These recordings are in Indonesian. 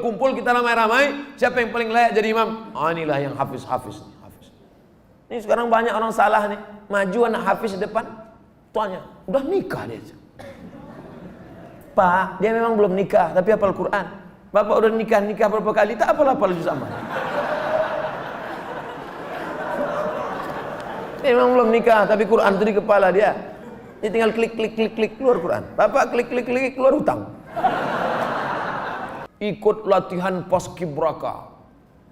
Kumpul kita ramai-ramai, siapa yang paling layak jadi imam? Oh, inilah yang hafiz. Ini sekarang banyak orang salah nih, maju anak hafiz di depan, tuanya udah nikah dia. Pak, dia memang belum nikah, tapi hafal Quran. Bapak udah nikah berapa kali, tak hafal juz amma. Dia memang belum nikah, tapi Quran itu di kepala dia. Dia tinggal klik keluar Quran. Bapak klik keluar hutang. Ikut latihan paskibraka,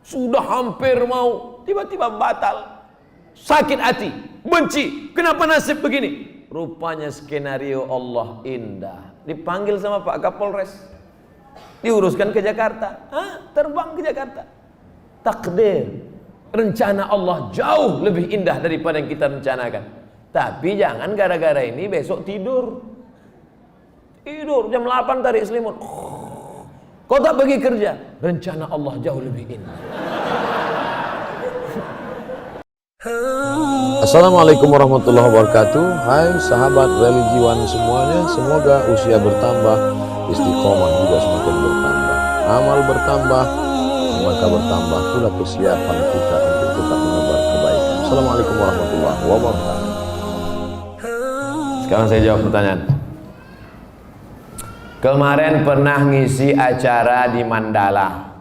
sudah hampir mau, tiba-tiba batal, sakit hati, benci, kenapa nasib begini? Rupanya skenario Allah indah. Dipanggil sama Pak Kapolres, diuruskan ke Jakarta, terbang ke Jakarta. Takdir, rencana Allah jauh lebih indah daripada yang kita rencanakan. Tapi jangan gara-gara ini besok tidur jam 8 tarik selimut. Kau tak pergi kerja, rencana Allah jauh lebih indah. Assalamualaikum warahmatullahi wabarakatuh. Hai sahabat religiwan semuanya, semoga usia bertambah, istiqomah juga semakin bertambah, amal bertambah, maka bertambah pula kesiapan kita untuk tetap menebar kebaikan. Assalamualaikum warahmatullahi wabarakatuh. Sekarang saya jawab pertanyaan. Kemarin pernah ngisi acara di Mandala.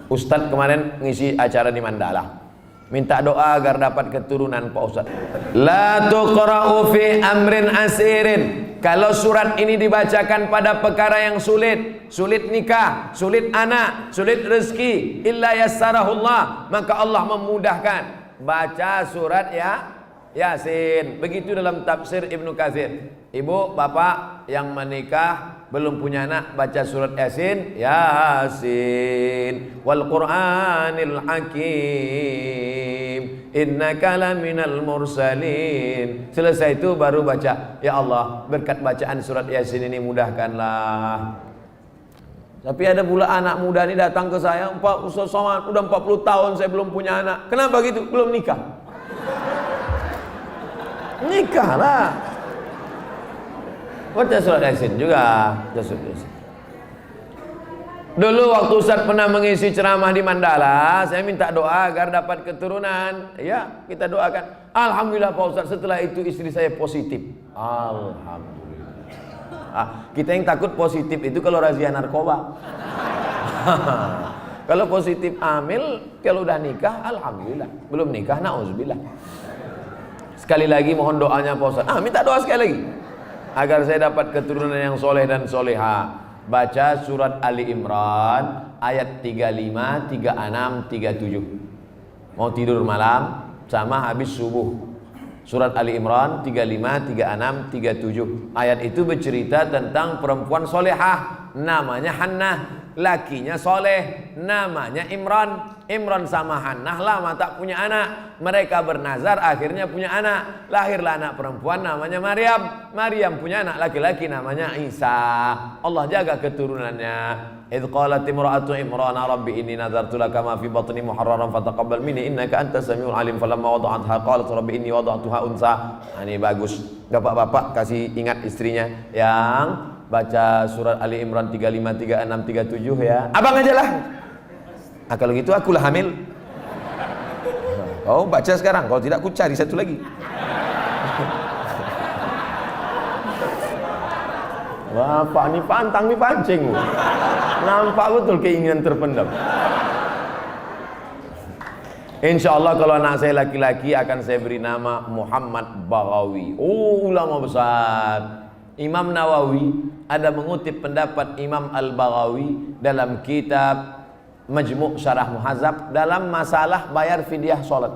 Ustadz kemarin ngisi acara di Mandala. Minta doa agar dapat keturunan Pak Ustadz. La tuqra'u fi amrin asirin. Kalau surat ini dibacakan pada perkara yang sulit, sulit nikah, sulit anak, sulit rezeki, illa yassarahullah, maka Allah memudahkan. Baca surat Yasin. Begitu dalam tafsir Ibnu Katsir. Ibu, bapak yang menikah belum punya anak, baca surat Yasin. Wal Qur'anil Hakim, innaka laminal mursalin. Selesai itu baru baca, ya Allah, berkat bacaan surat Yasin ini mudahkanlah. Tapi ada pula anak muda ini datang ke saya, Pak Ustaz Somad, udah 40 tahun saya belum punya anak. Kenapa gitu? Belum nikah. Nikahlah. Baca surat Yasin juga. Dulu waktu Ustaz pernah mengisi ceramah di Mandala, saya minta doa agar dapat keturunan. Ya, kita doakan. Alhamdulillah Pak Ustaz, setelah itu istri saya positif. Alhamdulillah. Kita yang takut positif itu kalau razia narkoba. Kalau positif hamil, kalau udah nikah, alhamdulillah. Belum nikah, na'udzubillah. Sekali lagi mohon doanya Pak Ustaz. Minta doa sekali lagi agar saya dapat keturunan yang soleh dan soleha. Baca surat Ali Imran ayat 35, 36, 37. Mau tidur malam sama habis subuh. Surat Ali Imran 35, 36, 37. Ayat itu bercerita tentang perempuan solehah, namanya Hannah. Lakinya soleh, namanya Imran. Imran sama Hannah lama tak punya anak. Mereka bernazar, akhirnya punya anak. Lahirlah anak perempuan namanya Maryam. Maryam punya anak laki-laki namanya Isa. Allah jaga keturunannya. Idh qalat imra'atu Imran rabbi inni nadartu laka ma fi batni muharraran fataqabbal minni innaka antas samiul alim. Falamma wada'atha qalat rabbi inni wada'tuha unsa. Ini bagus. Bapak-bapak kasih ingat istrinya yang baca surat Ali Imran 35, 36, 37 ya. Abang aja lah. Kalau gitu akulah hamil. Oh, baca sekarang. Kalau tidak aku cari satu lagi. Bapak ini pantang nih pancing. Nampak betul keinginan terpendam. Insya Allah kalau anak saya laki-laki akan saya beri nama Muhammad Baghawi. Oh, ulama besar. Imam Nawawi ada mengutip pendapat Imam Al-Baghawi dalam kitab Majmu' Syarah Muhadzab dalam masalah bayar fidyah salat.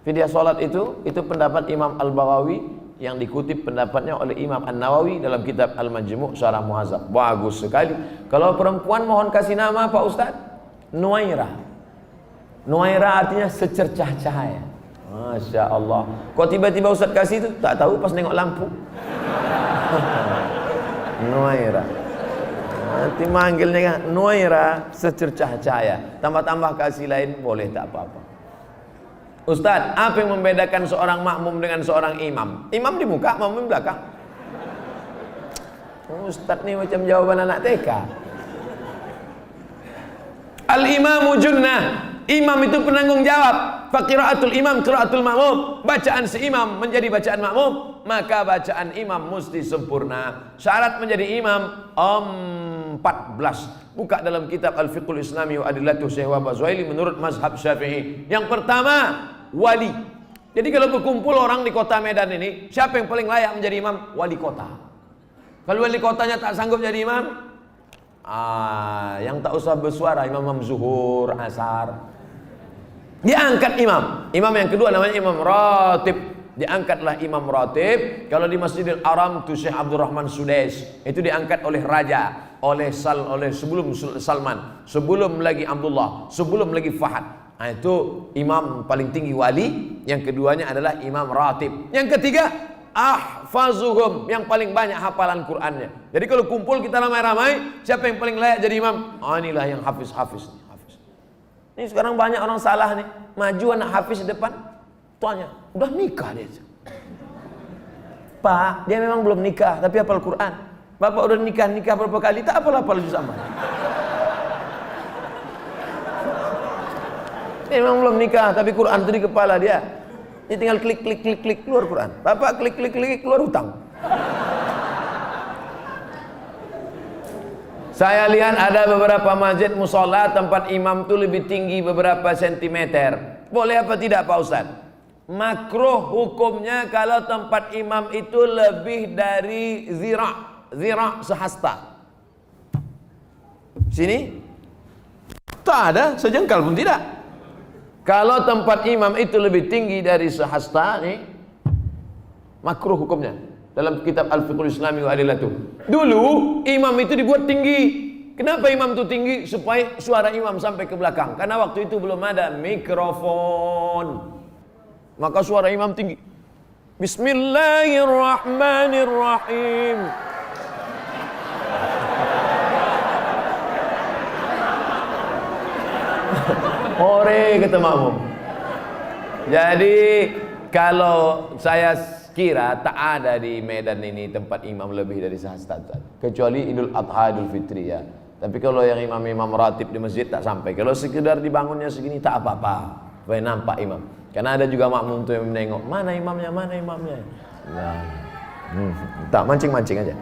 Fidyah salat itu pendapat Imam Al-Baghawi yang dikutip pendapatnya oleh Imam An-Nawawi dalam kitab Al-Majmu' Syarah Muhadzab. Bagus sekali. Kalau perempuan mohon kasih nama Pak Ustaz. Nuairah. Nuairah artinya secercah cahaya. Masya Allah. Kok tiba-tiba Ustaz kasih itu? Tak tahu pas nengok lampu. Nuairah. Nanti manggilnya kan Nuairah secercah cahaya. Tambah-tambah kasih lain boleh, tak apa-apa. Ustaz, apa yang membedakan seorang makmum dengan seorang imam? Imam di muka, makmum di belakang. Ustaz nih macam jawaban anak TK. Al-imamu junnah. Imam itu penanggung jawab. Faqiraatul imam qiraatul makmum. Bacaan si imam menjadi bacaan makmum, maka bacaan imam mesti sempurna. Syarat menjadi imam 14. Buka dalam kitab Al-Fiqhul Islami wa Adillatuh Syekh Wahab Az-Zuhaili menurut mazhab Syafi'i. Yang pertama, wali. Jadi kalau berkumpul orang di kota Medan ini, siapa yang paling layak menjadi imam? Wali kota. Kalau wali kotanya tak sanggup jadi imam, yang tak usah bersuara, imam zuhur, asar. Diangkat imam. Imam yang kedua namanya imam ratib. Diangkatlah imam ratib. Kalau di Masjidil Haram itu Syekh Abdurrahman Sudais, itu diangkat oleh raja, oleh sebelum Salman, sebelum lagi Abdullah, sebelum lagi Fahad. Nah, itu imam paling tinggi wali. Yang keduanya adalah imam ratib. Yang ketiga, ahfazuhum, yang paling banyak hafalan Qur'annya. Jadi kalau kumpul kita ramai-ramai, siapa yang paling layak jadi imam? Inilah yang hafiz. Ini sekarang banyak orang salah nih. Maju anak hafiz di depan, tuanya udah nikah dia. Pak, dia memang belum nikah tapi hafal Quran. Bapak udah nikah berapa kali, tak hafal juz amma. Dia memang belum nikah tapi Quran itu di kepala dia. Dia tinggal klik keluar Quran. Bapak klik keluar hutang. Saya lihat ada beberapa masjid musola tempat imam itu lebih tinggi beberapa sentimeter. Boleh apa tidak Pak Ustaz? Makruh hukumnya kalau tempat imam itu lebih dari zira' sehasta. Sini tak ada sejengkal pun tidak. Kalau tempat imam itu lebih tinggi dari sehasta nih, makruh hukumnya. Dalam kitab Al-Fiqhul Islami wa Adillatuh. Dulu imam itu dibuat tinggi. Kenapa imam itu tinggi? Supaya suara imam sampai ke belakang. Karena waktu itu belum ada mikrofon. Maka suara imam tinggi. Bismillahirrahmanirrahim. Hore kata makmum. Jadi kalau saya kira tak ada di Medan ini tempat imam lebih dari sehasta, kecuali Idul Adha, Idul Fitri ya. Tapi kalau yang imam ratib di masjid tak sampai. Kalau sekedar dibangunnya segini tak apa-apa, supaya nampak imam. Karena ada juga makmum tuh yang menengok, mana imamnya. Nah, tak mancing aja.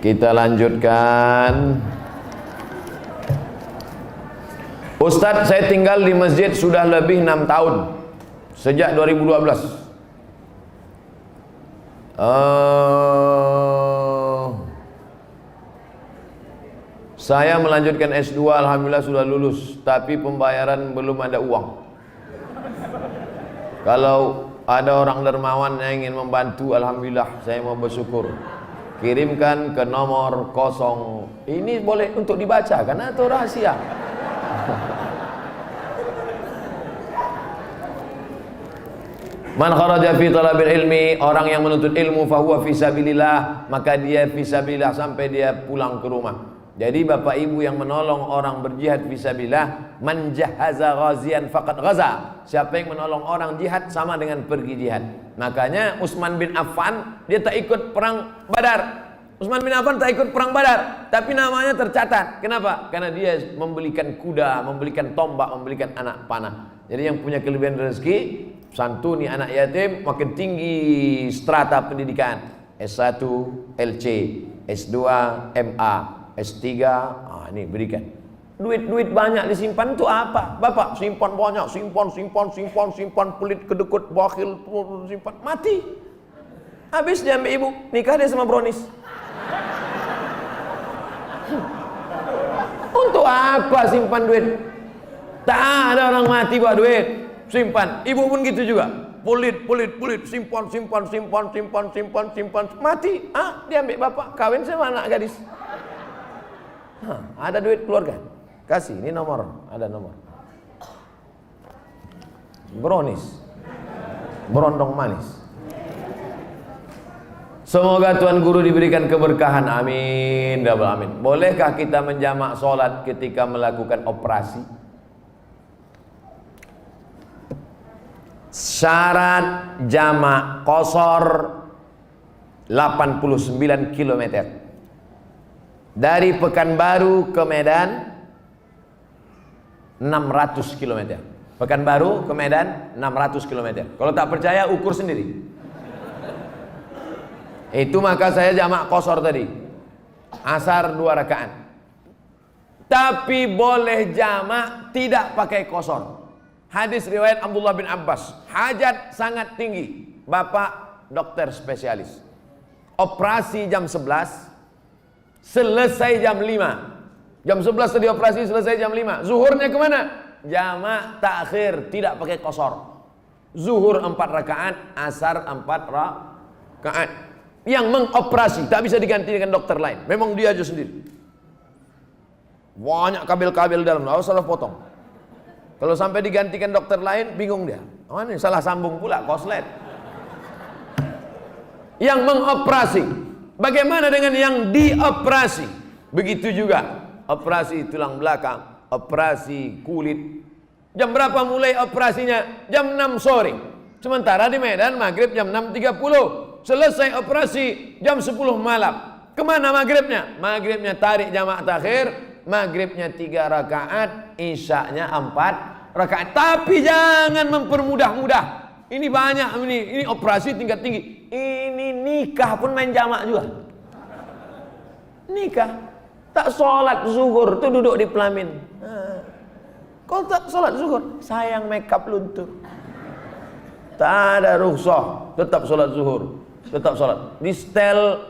Kita lanjutkan. Ustadz, saya tinggal di masjid sudah lebih 6 tahun. Sejak 2012. Saya melanjutkan S2, alhamdulillah sudah lulus, tapi pembayaran belum ada uang. Kalau ada orang dermawan yang ingin membantu, alhamdulillah saya mau bersyukur. Kirimkan ke nomor 0. Ini boleh untuk dibaca karena itu rahasia. Man kharaja fi talabil ilmi, orang yang menuntut ilmu fahuwa fi sabilillah, maka dia fi sabilillah sampai dia pulang ke rumah. Jadi bapak ibu yang menolong orang berjihad fi sabilillah, man jahaza ghazian faqad ghaza. Siapa yang menolong orang jihad sama dengan pergi jihad. Makanya Utsman bin Affan dia tak ikut perang Badar. Utsman bin Affan tak ikut perang Badar, tapi namanya tercatat. Kenapa? Karena dia membelikan kuda, membelikan tombak, membelikan anak panah. Jadi yang punya kelebihan rezeki, santuni anak yatim, makin tinggi strata pendidikan. S1, LC, S2, MA, S3, ini berikan. Duit banyak disimpan itu apa? Bapak simpan banyak, simpan, pelit, kedekut, bakhil, simpan, mati. Habis dia ambil ibu, nikah dia sama brownies. Untuk apa simpan duit? Tak ada orang mati buat duit. Simpan. Ibu pun gitu juga. Pelit, simpan, mati. Dia ambil bapak, kawin sama anak gadis. Ada duit keluarga. Kasih, ini nomor, ada nomor. Brownies. Berondong manis. Semoga Tuan Guru diberikan keberkahan, amin, double amin. Bolehkah kita menjamak sholat ketika melakukan operasi? Syarat jamak qashar 89 km. Dari Pekanbaru ke Medan 600 km. Pekanbaru ke Medan 600 km. Kalau tak percaya ukur sendiri. Itu maka saya jamak qashar tadi. Asar 2 rakaat. Tapi boleh jamak tidak pakai qashar. Hadis riwayat Abdullah bin Abbas. Hajat sangat tinggi. Bapak dokter spesialis. Operasi jam 11. Selesai jam 5. Jam 11 tadi operasi, selesai jam 5. Zuhurnya kemana? Jamak takhir, tidak pakai qashar. Zuhur 4 rakaat, asar 4 rakaat. Yang mengoperasi tak bisa diganti dengan dokter lain. Memang dia aja sendiri. Banyak kabel-kabel dalam, harus salah potong. Kalau sampai digantikan dokter lain, bingung dia. Oh, ini salah sambung pula, koslet. Yang mengoperasi. Bagaimana dengan yang dioperasi? Begitu juga. Operasi tulang belakang, operasi kulit. Jam berapa mulai operasinya? Jam 6 sore. Sementara di Medan maghrib jam 6.30. Selesai operasi jam 10 malam. Kemana maghribnya? Maghribnya tarik jamak takhir, maghribnya 3 rakaat, isyaknya 4 rakaat. Tapi jangan mempermudah-mudah. Ini banyak ini operasi tingkat tinggi. Ini nikah pun main jamak juga. Nikah tak sholat zuhur tuh duduk di pelamin. Kalau tak sholat zuhur, sayang makeup luntur. Tak ada rukhsah, tetap sholat zuhur. Tetap sholat. Di setel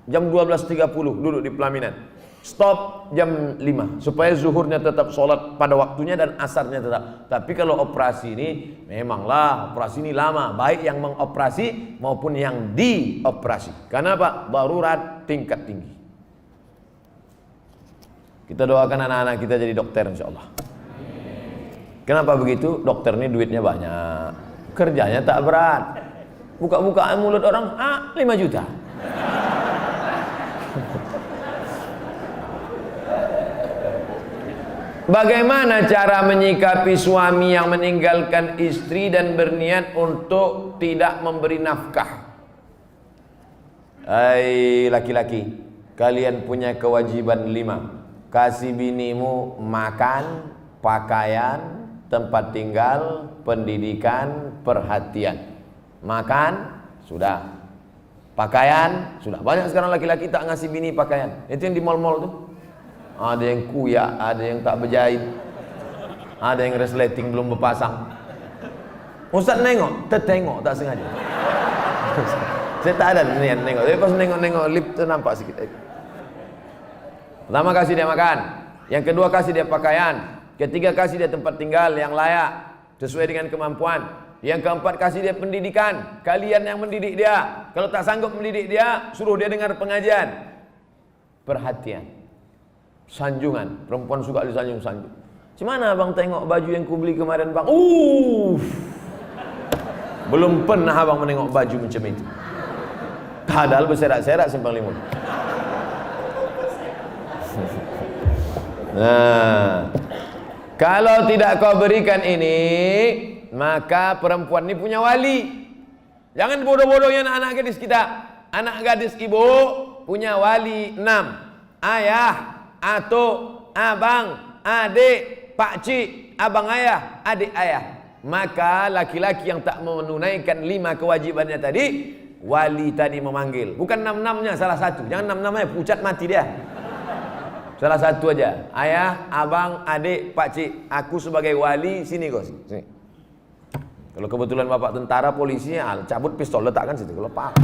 jam 12.30 duduk di pelaminan. Stop jam 5 supaya zuhurnya tetap sholat pada waktunya dan asarnya tetap. Tapi kalau operasi ini memanglah operasi ini lama, baik yang mengoperasi maupun yang dioperasi. Karena apa? Darurat tingkat tinggi. Kita doakan anak-anak kita jadi dokter insyaallah. Kenapa begitu? Dokter ini duitnya banyak, kerjanya tak berat. Buka-bukaan mulut orang, 5 juta. Bagaimana cara menyikapi suami yang meninggalkan istri dan berniat untuk tidak memberi nafkah? Hai laki-laki, kalian punya kewajiban 5. Kasih binimu makan, pakaian, tempat tinggal, pendidikan, perhatian. Makan, sudah. Pakaian, sudah. Banyak sekarang laki-laki tak ngasih bini pakaian. Itu yang di mall-mall tuh. Ada yang kuyak, ada yang tak berjahit, ada yang resleting belum berpasang. Ustaz nengok, tertengok tak sengaja. Saya tak ada niat nengok. Tapi pas nengok-nengok lip tu nampak sikit. Pertama kasih dia makan, yang kedua kasih dia pakaian, ketiga kasih dia tempat tinggal yang layak sesuai dengan kemampuan. Yang keempat kasih dia pendidikan. Kalian yang mendidik dia. Kalau tak sanggup mendidik dia, suruh dia dengar pengajian. Perhatian, sanjungan. Perempuan suka disanjung-sanjung. Gimana abang tengok baju yang ku beli kemarin bang? Belum pernah abang menengok baju macam itu. Padahal berserak-serak simpang limun. Nah, kalau tidak kau berikan ini, maka perempuan ini punya wali. Jangan bodoh-bodohnya anak-anak gadis kita. Anak gadis ibu punya wali 6. Ayah, atuk, abang, adik, pakcik, abang ayah, adik ayah. Maka laki-laki yang tak menunaikan 5 kewajibannya tadi, wali tadi memanggil. Bukan 6-6-nya, salah satu. Jangan 6-6-nya, pucat mati dia. Salah satu aja. Ayah, abang, adik, pakcik. Aku sebagai wali, sini kau sini. Kalau kebetulan bapak tentara, polisi, cabut pistol letakkan situ. Kalau pak,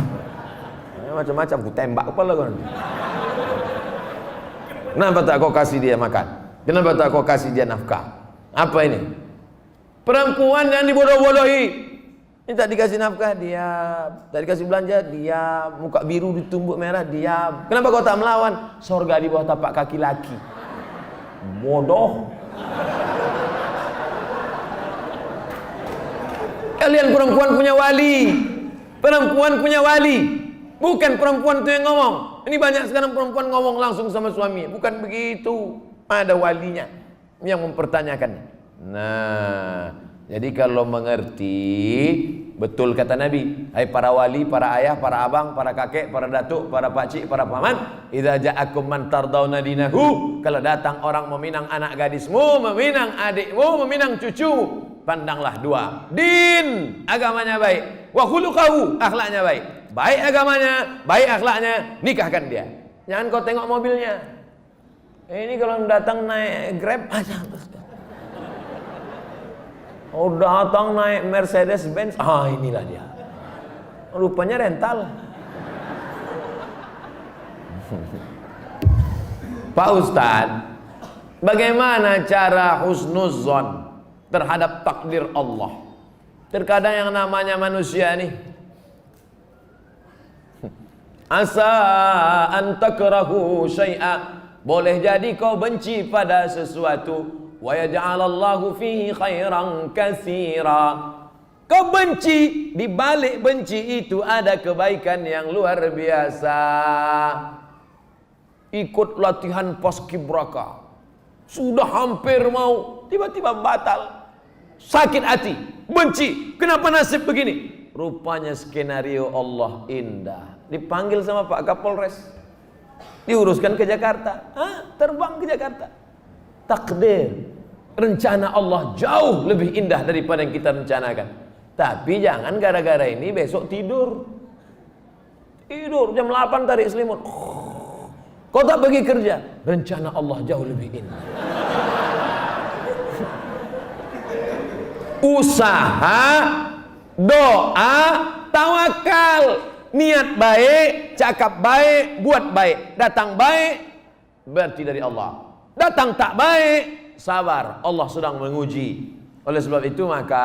macam-macam, aku tembak kepala kau. Kenapa tak kau kasih dia makan? Kenapa tak kau kasih dia nafkah? Apa ini? Perempuan yang dibodoh-bodohi. Ini tak dikasih nafkah, diam. Tak dikasih belanja, diam. Muka biru ditumbuk merah, diam. Kenapa kau tak melawan? Sorga di bawah tapak kaki laki. Bodoh. Kalian perempuan punya wali. Perempuan punya wali. Bukan perempuan itu yang ngomong. Ini banyak sekarang perempuan ngomong langsung sama suami. Bukan begitu. Ada walinya yang mempertanyakannya. Nah, Jadi kalau mengerti, betul kata Nabi, hai para wali, para ayah, para abang, para kakek, para datuk, para pakcik, para paman, idza ja'akum man tardawna dinahu, kalau datang orang meminang anak gadismu, meminang adikmu, meminang cucumu, pandanglah dua, din, agamanya baik, wa khuluquhu, akhlaknya baik. Baik agamanya, baik akhlaknya, nikahkan dia. Jangan kau tengok mobilnya. Ini kalau datang naik Grab aja. Oh, datang naik Mercedes Benz, inilah dia. Rupanya rental. Pak Ustadz, bagaimana cara husnuzon terhadap takdir Allah? Terkadang yang namanya manusia nih, asa an takrahu syai'a, boleh jadi kau benci pada sesuatu, wa yaj'alallahu fihi khairan katsira. Kau benci, di balik benci itu ada kebaikan yang luar biasa. Ikut latihan paskibraka, sudah hampir mau, tiba-tiba batal. Sakit hati, benci, kenapa nasib begini? Rupanya skenario Allah indah. Dipanggil sama Pak Kapolres, diuruskan ke Jakarta, terbang ke Jakarta. Takdir, rencana Allah jauh lebih indah daripada yang kita rencanakan. Tapi jangan gara-gara ini besok tidur jam 8 tarik selimut, kau tak pergi kerja. Rencana Allah jauh lebih indah. Usaha, doa, tawakal, niat baik, cakap baik, buat baik. Datang baik berarti dari Allah, datang tak baik, sabar, Allah sedang menguji. Oleh sebab itu maka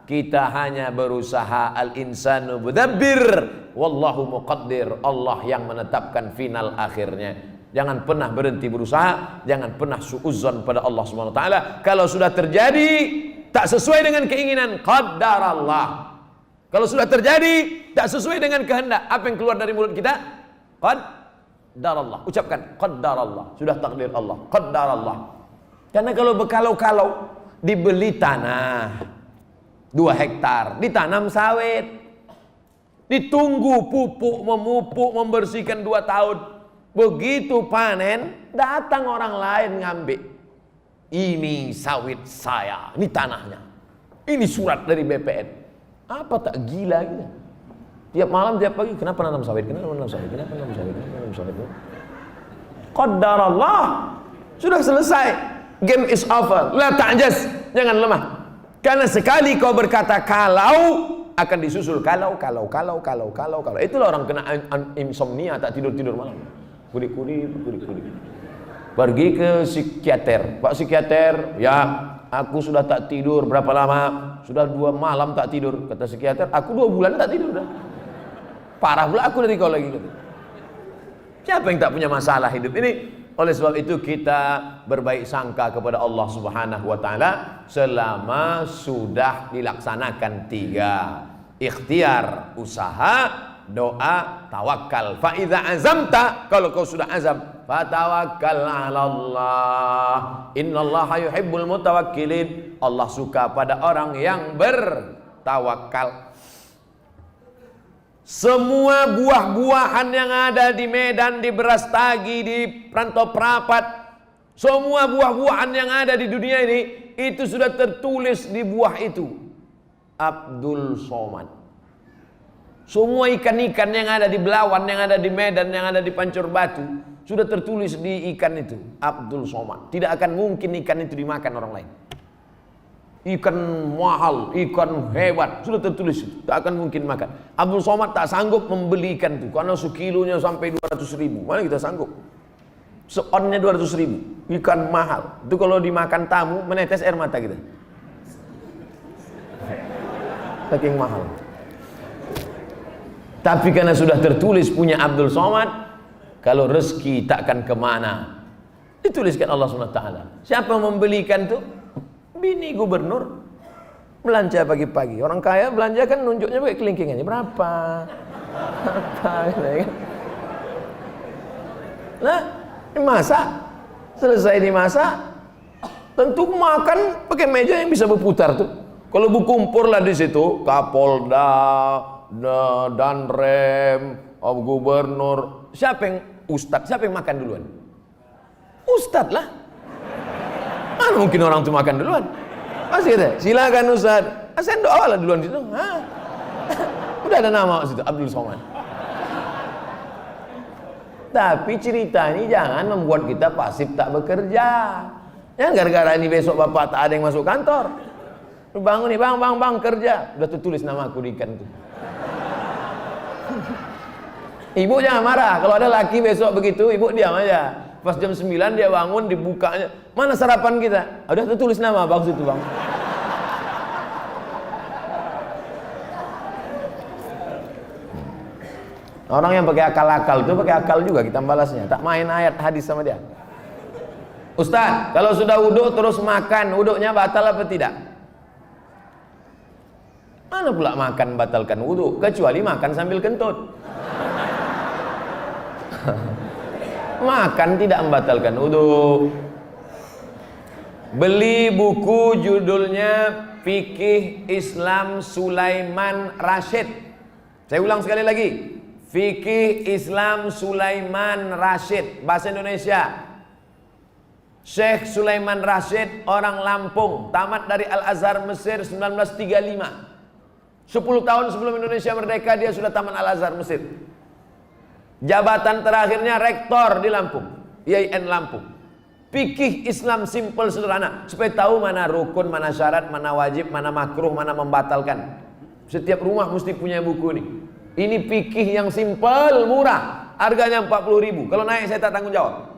kita hanya berusaha, al-insanu mudabbir wallahu muqaddir, Allah yang menetapkan final akhirnya. Jangan pernah berhenti berusaha, jangan pernah suudzon pada Allah Subhanahu wa taala. Kalau sudah terjadi tak sesuai dengan keinginan, qaddarallah. Kalau sudah terjadi tak sesuai dengan kehendak, apa yang keluar dari mulut kita? Qaddarallah. Ucapkan qaddarallah, sudah takdir Allah, qaddarallah. Karena kalau berkalau-kalau, dibeli tanah 2 hektar, ditanam sawit, ditunggu pupuk, memupuk, membersihkan 2 tahun. Begitu panen, datang orang lain ngambil. Ini sawit saya, ini tanahnya, ini surat dari BPN. Apa tak gila gitu? Tiap malam, tiap pagi, kenapa nanam sawit? Kenapa nanam sawit? Kenapa nanam sawit? Kenapa nanam sawit? Qaddarallah, sudah selesai. Game is over. La ta'jaz, jangan lemah. Karena sekali kau berkata kalau, akan disusul kalau. Itulah orang kena insomnia, tak tidur malam. Kudik-kudik. Pergi ke psikiater. Pak psikiater, ya aku sudah tak tidur berapa lama? Sudah 2 malam tak tidur. Kata psikiater, aku 2 bulan tak tidur dah. Parah pula aku dari kau lagi. Siapa yang tak punya masalah hidup ini? Oleh sebab itu kita berbaik sangka kepada Allah Subhanahu wa taala selama sudah dilaksanakan 3. Ikhtiar, usaha, doa, tawakal. Fa idza azamta, kalau kau sudah azam, fatawakkal 'ala Allah. Innallaha yuhibbul mutawakkilin. Allah suka pada orang yang bertawakal. Semua buah-buahan yang ada di Medan, di Brastagi, di Rantau Prapat, semua buah-buahan yang ada di dunia ini, itu sudah tertulis di buah itu, Abdul Somad. Semua ikan-ikan yang ada di Belawan, yang ada di Medan, yang ada di Pancur Batu, sudah tertulis di ikan itu, Abdul Somad. Tidak akan mungkin ikan itu dimakan orang lain. Ikan mahal, ikan hebat, sudah tertulis itu, tak akan mungkin makan. Abdul Somad tak sanggup membeli ikan itu, karena sekilonya sampai 200.000. Mana kita sanggup? Seonnya 200.000, ikan mahal. Itu kalau dimakan tamu, menetes air mata kita. Saking mahal. Tapi karena sudah tertulis punya Abdul Somad, kalau rezeki takkan kemana, dituliskan Allah SWT. Siapa membelikan itu? Bini gubernur belanja pagi-pagi. Orang kaya belanja kan nunjuknya pakai kelingkingannya berapa. Nah, dimasak, selesai dimasak, tentu makan pakai meja yang bisa berputar tuh. Kalau berkumpul lah di situ, Kapolda, Danrem, Gubernur, siapa yang Ustadz, siapa yang makan duluan? Ustadz lah. Mana mungkin orang tuh makan duluan? Masih ada, silakan Ustadz. Saya doa lah duluan situ. Udah ada nama situ, Abdul Somad. Tapi cerita ini jangan membuat kita pasif tak bekerja. Ya gara-gara ini besok bapak tak ada yang masuk kantor. Lu bangun nih, bang, kerja. Udah tulis nama aku di ikan tuh. Ibu jangan marah. Kalau ada laki besok begitu, ibu diam aja. Pas jam 9 dia bangun, dibukanya. Mana sarapan kita? Udah tulis nama bang situ bang. Orang yang pakai akal-akal itu pakai akal juga kita balasnya. Tak main ayat hadis sama dia. Ustaz, kalau sudah wudhu terus makan, wudhunya batal apa tidak? Mana pula makan batalkan wudhu? Kecuali makan sambil kentut. Makan tidak membatalkan wudhu. Beli buku judulnya Fikih Islam Sulaiman Rasyid. Saya ulang sekali lagi. Fikih Islam Sulaiman Rasyid, bahasa Indonesia. Syekh Sulaiman Rasyid, orang Lampung, tamat dari Al-Azhar Mesir 1935. 10 tahun sebelum Indonesia merdeka dia sudah tamat Al-Azhar Mesir. Jabatan terakhirnya rektor di Lampung, IAIN Lampung. Fikih Islam simple sederhana, supaya tahu mana rukun, mana syarat, mana wajib, mana makruh, mana membatalkan. Setiap rumah mesti punya buku ini. Ini fikih yang simple, murah, harganya 40.000. Kalau naik saya tak tanggung jawab.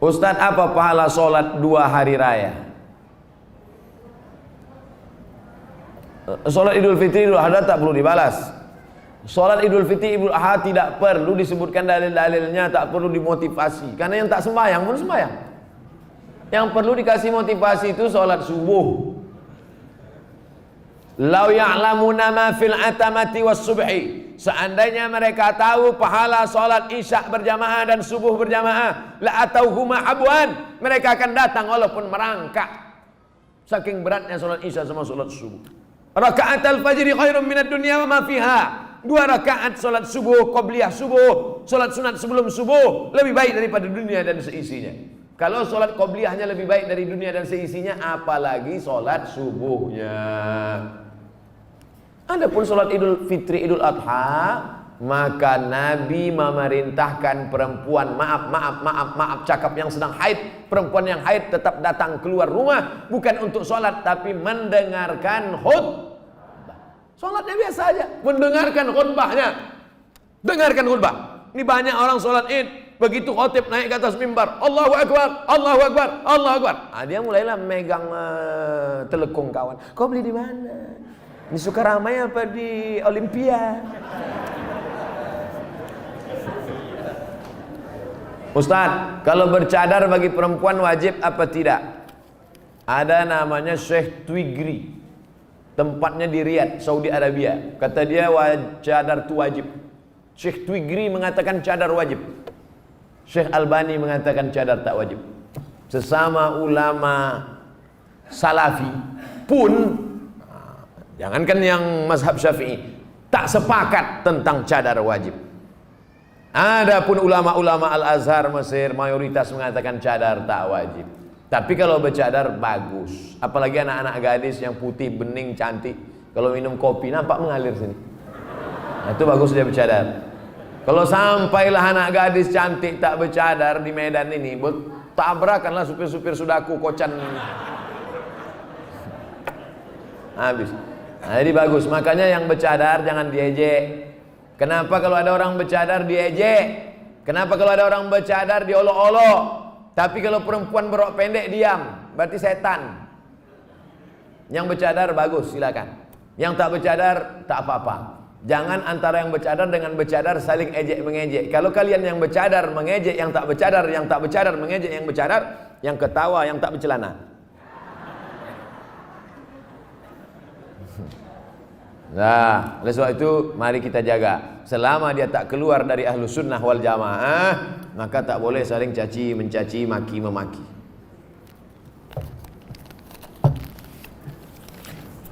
Ustadz, apa pahala sholat 2 hari raya? Sholat Idul Fitri, Idul Adha tak perlu dibalas. Sholat Idul Fitri, Idul Adha tidak perlu disebutkan dalil-dalilnya, tak perlu dimotivasi. Karena yang tak sembahyang pun sembahyang. Yang perlu dikasih motivasi itu sholat subuh. Lau ya'lamuna ma fil atamati was subhi. Seandainya mereka tahu pahala sholat isya berjamaah dan subuh berjamaah, la atauhuma abwan, mereka akan datang walaupun merangkak. Saking beratnya sholat isya sama sholat subuh. Rakaat al-fajri khairun minad dunya wa ma fiha. 2 rakaat sholat subuh, qobliyah subuh, sholat sunat sebelum subuh lebih baik daripada dunia dan seisinya. Kalau sholat qobliyahnya lebih baik dari dunia dan seisinya, apalagi sholat subuhnya. Adapun sholat Idul Fitri, Idul Adha, maka Nabi memerintahkan perempuan, maaf, cakap yang sedang haid, perempuan yang haid tetap datang keluar rumah, bukan untuk sholat, tapi mendengarkan khutbah. Sholatnya biasa aja, mendengarkan khutbahnya. Dengarkan khutbah. Ini banyak orang sholat id, begitu khotib naik ke atas mimbar, Allahu Akbar, Allahu Akbar, Allahu Akbar. Dia mulailah megang telekung kawan. Kau beli di mana? Di Sukaramai apa di Olimpia? Ustaz, kalau bercadar bagi perempuan wajib apa tidak? Ada namanya Syekh Twigri, tempatnya di Riyadh, Saudi Arabia. Kata dia cadar itu wajib. Syekh Twigri mengatakan cadar wajib. Syekh Albani mengatakan cadar tak wajib. Sesama ulama Salafi pun, jangankan yang mazhab Syafi'i, tak sepakat tentang cadar wajib. Adapun ulama-ulama Al-Azhar Mesir mayoritas mengatakan cadar tak wajib. Tapi kalau bercadar bagus, apalagi anak-anak gadis yang putih, bening, cantik, kalau minum kopi nampak mengalir sini. Nah, itu bagus dia bercadar. Kalau sampailah anak gadis cantik tak bercadar di Medan ini, tabrakanlah supir-supir sudaku kocan. Habis. Nah, jadi bagus, makanya yang bercadar jangan diejek. Kenapa kalau ada orang bercadar diejek? Kenapa kalau ada orang bercadar diolok-olok? Tapi kalau perempuan berok pendek diam, berarti setan. Yang bercadar bagus, silakan. Yang tak bercadar tak apa-apa. Jangan antara yang bercadar dengan bercadar saling ejek mengejek. Kalau kalian yang bercadar mengejek yang tak bercadar, yang tak bercadar mengejek yang bercadar, yang ketawa yang tak bercelana. Nah, oleh sebab itu mari kita jaga. Selama dia tak keluar dari ahlu sunnah wal jamaah, maka tak boleh saling caci mencaci, maki memaki.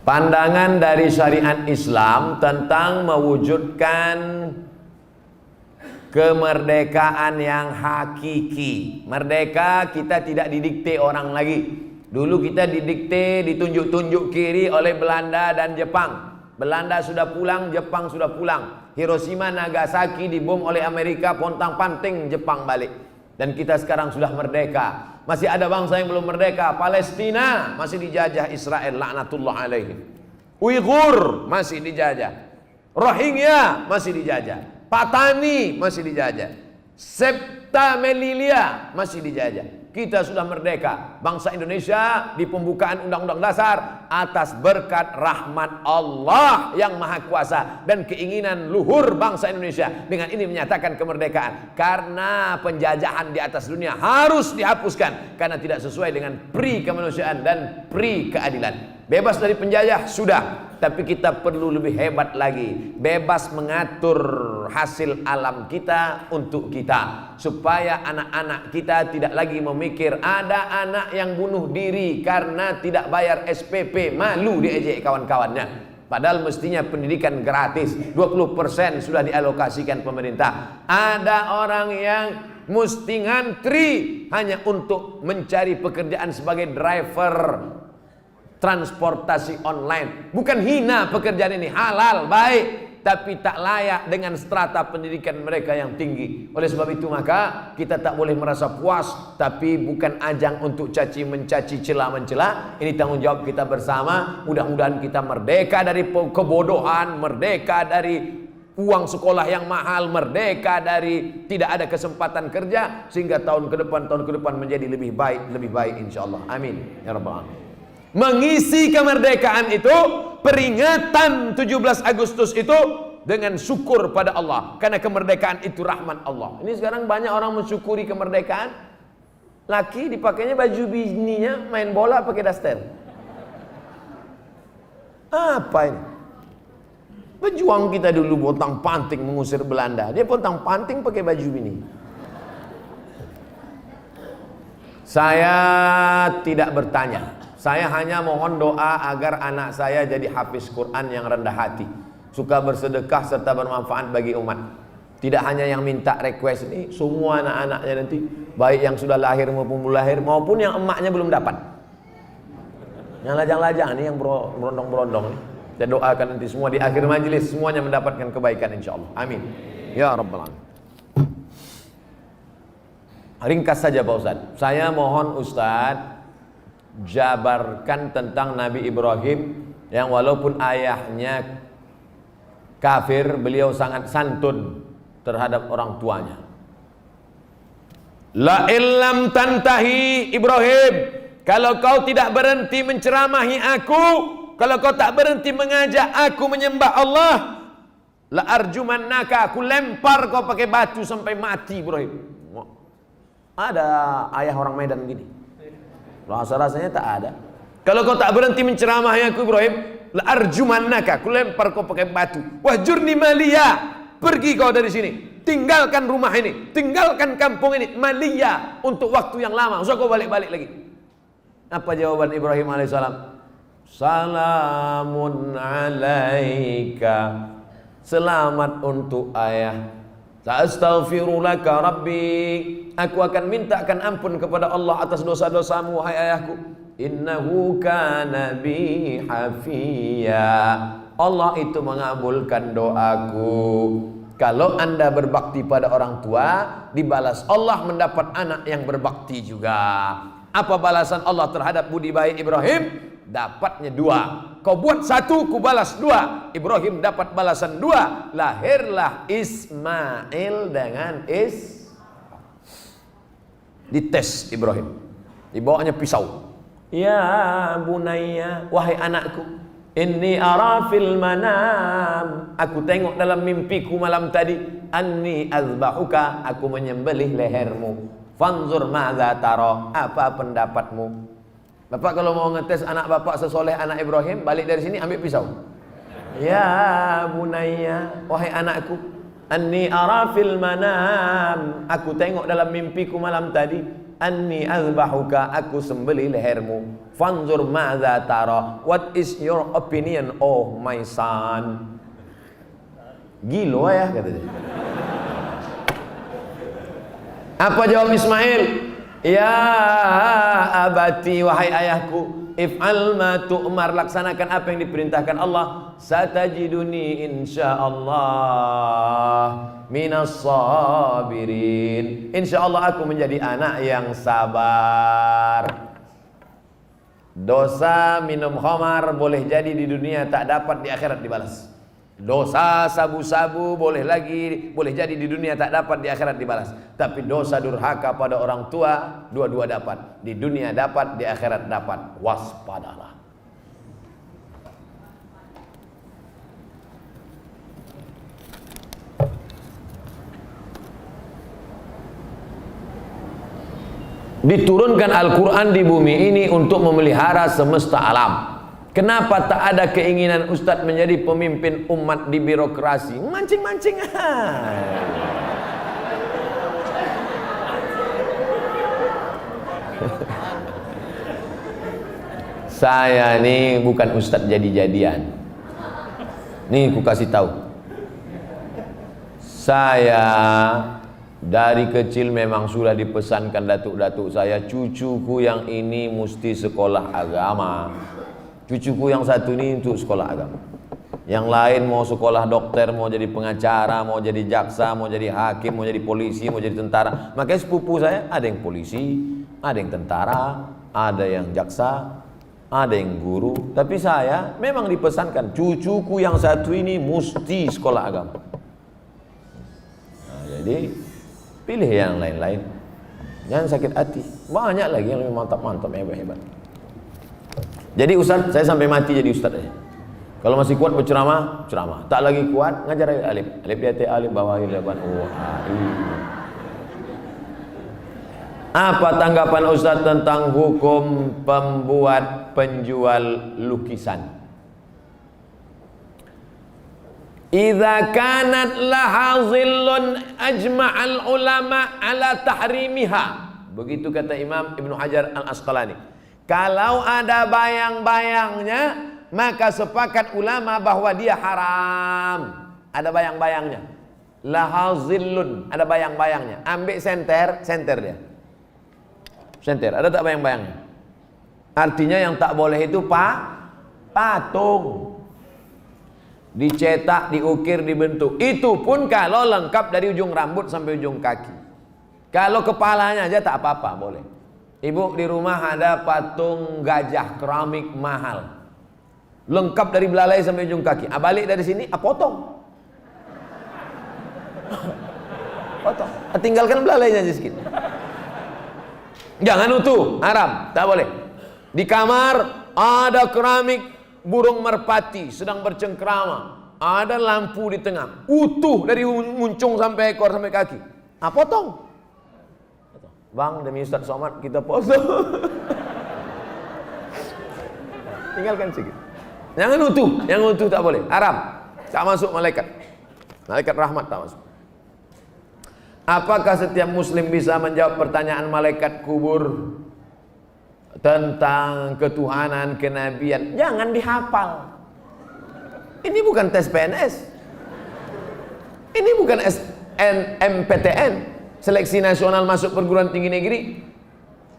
Pandangan dari syariat Islam tentang mewujudkan kemerdekaan yang hakiki. Merdeka kita tidak didikte orang lagi. Dulu kita didikte, ditunjuk-tunjuk kiri oleh Belanda dan Jepang. Belanda sudah pulang, Jepang sudah pulang. Hiroshima, Nagasaki dibom oleh Amerika, pontang-panting Jepang balik. Dan kita sekarang sudah merdeka. Masih ada bangsa yang belum merdeka. Palestina masih dijajah Israel, laknatullah alaihi. Uighur masih dijajah. Rohingya masih dijajah. Patani masih dijajah. Septa Melilia masih dijajah. Kita sudah merdeka. Bangsa Indonesia di pembukaan Undang-Undang Dasar atas berkat rahmat Allah yang Maha Kuasa dan keinginan luhur bangsa Indonesia dengan ini menyatakan kemerdekaan. Karena penjajahan di atas dunia harus dihapuskan karena tidak sesuai dengan pri kemanusiaan dan pri keadilan. Bebas dari penjajah sudah, tapi kita perlu lebih hebat lagi. Bebas mengatur hasil alam kita untuk kita, supaya anak-anak kita tidak lagi memikir ada anak yang bunuh diri karena tidak bayar SPP, malu diejek kawan-kawannya. Padahal mestinya pendidikan gratis, 20% sudah dialokasikan pemerintah. Ada orang yang mesti ngantri hanya untuk mencari pekerjaan sebagai driver transportasi online. Bukan hina pekerjaan ini, halal, baik, tapi tak layak dengan strata pendidikan mereka yang tinggi. Oleh sebab itu maka kita tak boleh merasa puas, tapi bukan ajang untuk caci mencaci, cela mencela. Ini tanggung jawab kita bersama. Mudah-mudahan kita merdeka dari kebodohan, merdeka dari uang sekolah yang mahal, merdeka dari tidak ada kesempatan kerja, sehingga tahun ke depan menjadi lebih baik insyaallah. Amin ya rabbal alamin. Mengisi kemerdekaan itu, peringatan 17 Agustus itu dengan syukur pada Allah, karena kemerdekaan itu rahmat Allah. Ini sekarang banyak orang mensyukuri kemerdekaan. Laki dipakainya baju bininya main bola pakai daster. Apa ini? Pejuang kita dulu pontang panting mengusir Belanda, dia pontang panting pakai baju bini. Saya tidak bertanya. Saya hanya mohon doa agar anak saya jadi hafiz Quran yang rendah hati, suka bersedekah serta bermanfaat bagi umat. Tidak hanya yang minta request ini, semua anak-anaknya nanti, baik yang sudah lahir maupun belum lahir, maupun yang emaknya belum dapat. Yang lajang-lajang ini, yang berondong-berondong ini, saya doakan nanti semua di akhir majelis semuanya mendapatkan kebaikan insyaallah. Amin ya rabbal alamin. Ringkas saja Pak Ustaz. Saya mohon Ustaz jabarkan tentang Nabi Ibrahim yang walaupun ayahnya kafir, beliau sangat santun terhadap orang tuanya. La illam tantahi Ibrahim, kalau kau tidak berhenti menceramahi aku, kalau kau tak berhenti mengajak aku menyembah Allah, la arjumannaka, aku lempar kau pakai batu sampai mati Ibrahim. Ada ayah orang Medan gini. Rasa-rasanya tak ada. Kalau kau tak berhenti menceramahi aku Ibrahim, la arjumannaka, aku lempar kau pakai batu. Wahjurni maliya, pergi kau dari sini, tinggalkan rumah ini, tinggalkan kampung ini, maliya, untuk waktu yang lama. Usah kau balik-balik lagi. Apa jawaban Ibrahim alaihissalam? Salamun alaika, selamat untuk ayah. Astaghfirulaka rabbi, aku akan mintakan ampun kepada Allah atas dosa-dosamu wahai ayahku. Innahu kana bi hafiya, Allah itu mengabulkan doaku. Kalau anda berbakti pada orang tua, dibalas Allah mendapat anak yang berbakti juga. Apa balasan Allah terhadap budi baik Ibrahim? Dapatnya 2. Kau buat 1, ku balas 2. Ibrahim dapat balasan 2. Lahirlah Ismail dengan dites Ibrahim, dibawanya pisau. Ya bunayya, wahai anakku, inni ara fil manam, aku tengok dalam mimpiku malam tadi, anni azbahuka, aku menyembelih lehermu. Fanzur madza tara, apa pendapatmu? Bapak kalau mau ngetes anak bapak sesoleh anak Ibrahim, balik dari sini ambil pisau. Ya bunayya, wahai anakku, anni ara fil manam, aku tengok dalam mimpiku malam tadi, anni azbahuka, aku sembelih lehermu, fanzur madza tara, what is your opinion oh my son. Gila ya, kata dia. Apa jawab Ismail? Ya abati, wahai ayahku, if'al ma tu'mar, laksanakan apa yang diperintahkan Allah. Satajiduni insyaallah minas sabirin, insyaallah aku menjadi anak yang sabar. Dosa minum khamar boleh jadi di dunia tak dapat, di akhirat dibalas. Dosa sabu-sabu boleh jadi di dunia tak dapat, di akhirat dibalas. Tapi dosa durhaka pada orang tua, dua-dua dapat. Di dunia dapat, di akhirat dapat. Waspadalah. Diturunkan Al-Quran di bumi ini untuk memelihara semesta alam. Kenapa tak ada keinginan Ustadz menjadi pemimpin umat di birokrasi? Mancing-mancing. Saya nih bukan Ustadz jadi-jadian. Nih ku kasih tahu. Saya dari kecil memang sudah dipesankan datuk-datuk saya, cucuku yang ini mesti sekolah agama. Cucuku yang satu ini untuk sekolah agama. Yang lain mau sekolah dokter, mau jadi pengacara, mau jadi jaksa, mau jadi hakim, mau jadi polisi, mau jadi tentara. Makanya sepupu saya ada yang polisi, ada yang tentara, ada yang jaksa, ada yang guru. Tapi saya memang dipesankan, cucuku yang satu ini mesti sekolah agama. Nah, jadi pilih yang lain-lain. Jangan sakit hati. Banyak lagi yang lebih mantap-mantap, hebat-hebat. Jadi Ustaz, saya sampai mati jadi Ustaz aja. Kalau masih kuat berceramah, ceramah. Tak lagi kuat, ngajar alif. Alif di alif bawahi laban Apa tanggapan Ustaz tentang hukum pembuat penjual lukisan? Idza kanat laha zillun ajma'al ulama ala tahrimiha. Begitu kata Imam Ibnu Hajar Al-Asqalani. Kalau ada bayang-bayangnya, maka sepakat ulama bahwa dia haram. Ada bayang-bayangnya. Laha zillun, ada bayang-bayangnya. Ambil senter dia. Senter, ada tak bayang-bayangnya? Artinya yang tak boleh itu patung. Dicetak, diukir, dibentuk. Itu pun kalau lengkap dari ujung rambut sampai ujung kaki. Kalau kepalanya aja tak apa-apa, boleh. Ibu di rumah ada patung gajah keramik mahal, lengkap dari belalai sampai ujung kaki. Balik dari sini, potong. Potong. Tinggalkan belalainya aja sedikit. Jangan utuh, haram, tak boleh. Di kamar ada keramik burung merpati sedang bercengkrama, ada lampu di tengah, utuh dari muncung sampai ekor sampai kaki. Potong. Bang, demi Ustaz Somad kita potong. Tinggalkan sedikit. Jangan utuh, yang utuh tak boleh, haram. Tak masuk malaikat. Malaikat rahmat tak masuk. Apakah setiap muslim bisa menjawab pertanyaan malaikat kubur tentang ketuhanan, kenabian? Jangan dihafal. Ini bukan tes PNS. Ini bukan SNMPTN, seleksi nasional masuk perguruan tinggi negeri.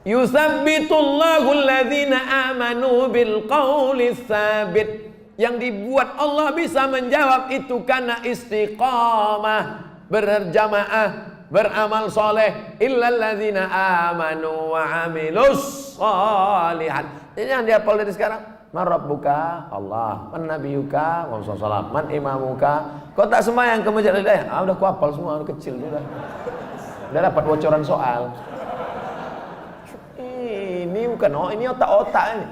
Yusabbitullahu alladhina amanu bil qawli tsabit. Yang dibuat Allah bisa menjawab itu karena istiqamah, berjamaah, beramal soleh. Illalladzina amanu wa amilus sholihat. Jadi jangan dihafal dari sekarang. Man rabbuka? Allah. Man nabiyuka? Muhammad sallallahu. Man imamuka? Kau tak sembahyang ke masjid Al-Hidayah? Udah ku hafal semua, udah kecil sudah. Udah dapat bocoran soal. Ini bukan ini otak-otak ini.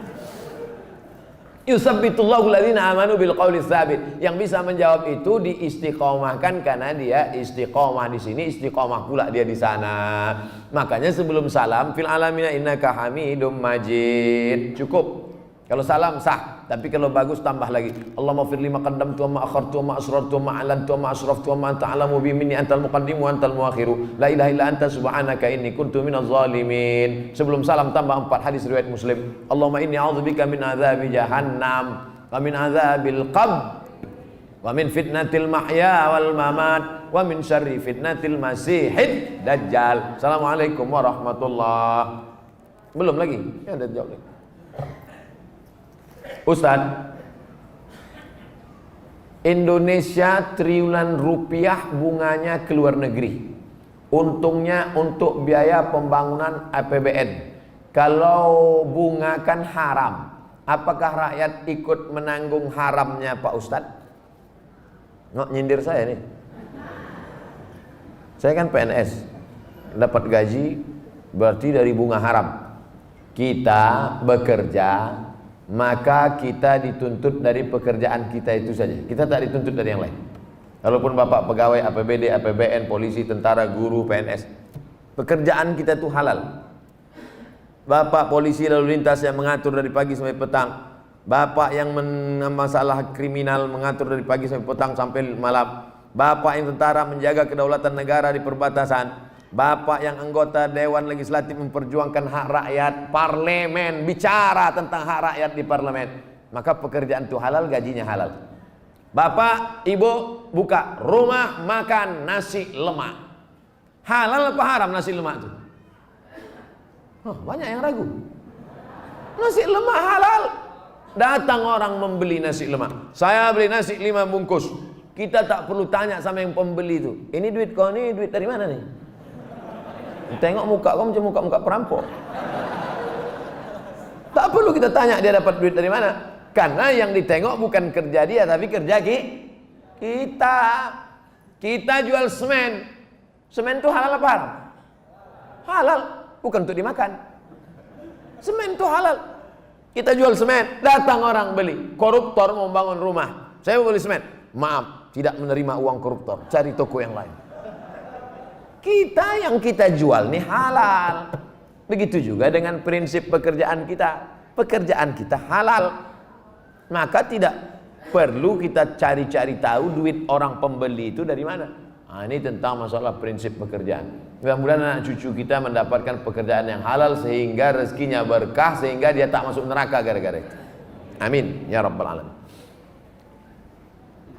Yusabbitullahu alladhina amanu bil qawli tsabit. Yang bisa menjawab itu diistiqomahkan karena dia istiqomah di sini, istiqomah pula dia di sana. Makanya sebelum salam fil alamina innaka hamidum majid. Cukup. Kalau salam sah. Tapi kalau bagus tambah lagi. Allahumma fir lima qaddamtu wa ma akhartu wa ma asrartu wa ma a'lantu wa ma asraftu wa ma anta a'lamu bi minni antal muqaddim wa antal muakhiru. La ilaha illa anta subhanaka inni kuntu minaz zalimin. Sebelum salam tambah 4 hadis riwayat Muslim. Allahumma inni a'udzubika min adzabi jahannam wa min adzabil qabr wa min fitnatil mahya wal mamat wa min syarri fitnatil masihid dajjal. Assalamualaikum warahmatullahi. Belum lagi? Ya, ada jawab lagi. Ustaz, Indonesia triliunan rupiah bunganya ke luar negeri. Untungnya untuk biaya pembangunan APBN. Kalau bunga kan haram, apakah rakyat ikut menanggung haramnya Pak Ustadz? Nggak nyindir saya nih. Saya kan PNS, dapat gaji berarti dari bunga haram. Kita bekerja, maka kita dituntut dari pekerjaan kita itu saja. Kita tak dituntut dari yang lain. Walaupun Bapak pegawai APBD, APBN, polisi, tentara, guru, PNS, pekerjaan kita itu halal. Bapak polisi lalu lintas yang mengatur dari pagi sampai petang, Bapak yang masalah kriminal mengatur dari pagi sampai petang sampai malam, Bapak yang tentara menjaga kedaulatan negara di perbatasan, Bapak yang anggota Dewan Legislatif memperjuangkan hak rakyat, parlemen bicara tentang hak rakyat di parlemen, maka pekerjaan itu halal, gajinya halal. Bapak, ibu buka rumah makan nasi lemak, halal apa haram nasi lemak itu? Oh, banyak yang ragu. Nasi lemak halal. Datang orang membeli nasi lemak, saya beli nasi 5 bungkus. Kita tak perlu tanya sama yang pembeli itu, ini duit kau, ini duit dari mana nih? Tengok muka kau macam muka-muka perampok. Tak perlu kita tanya dia dapat duit dari mana, karena yang ditengok bukan kerja dia tapi kerja kita. Kita jual semen. Semen itu halal apa haram? Halal, bukan untuk dimakan. Semen itu halal. Kita jual semen, datang orang beli, koruptor mau bangun rumah, saya mau beli semen, maaf, tidak menerima uang koruptor, cari toko yang lain. Kita yang kita jual nih halal. Begitu juga dengan prinsip pekerjaan kita halal, maka tidak perlu kita cari-cari tahu duit orang pembeli itu dari mana. Nah, ini tentang masalah prinsip pekerjaan. Mudah-mudahan anak cucu kita mendapatkan pekerjaan yang halal sehingga rezekinya berkah, sehingga dia tak masuk neraka gara-gara itu. Amin ya rabbal alamin.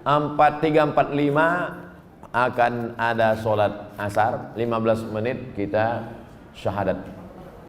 4.345 akan ada sholat asar, 15 menit kita syahadat.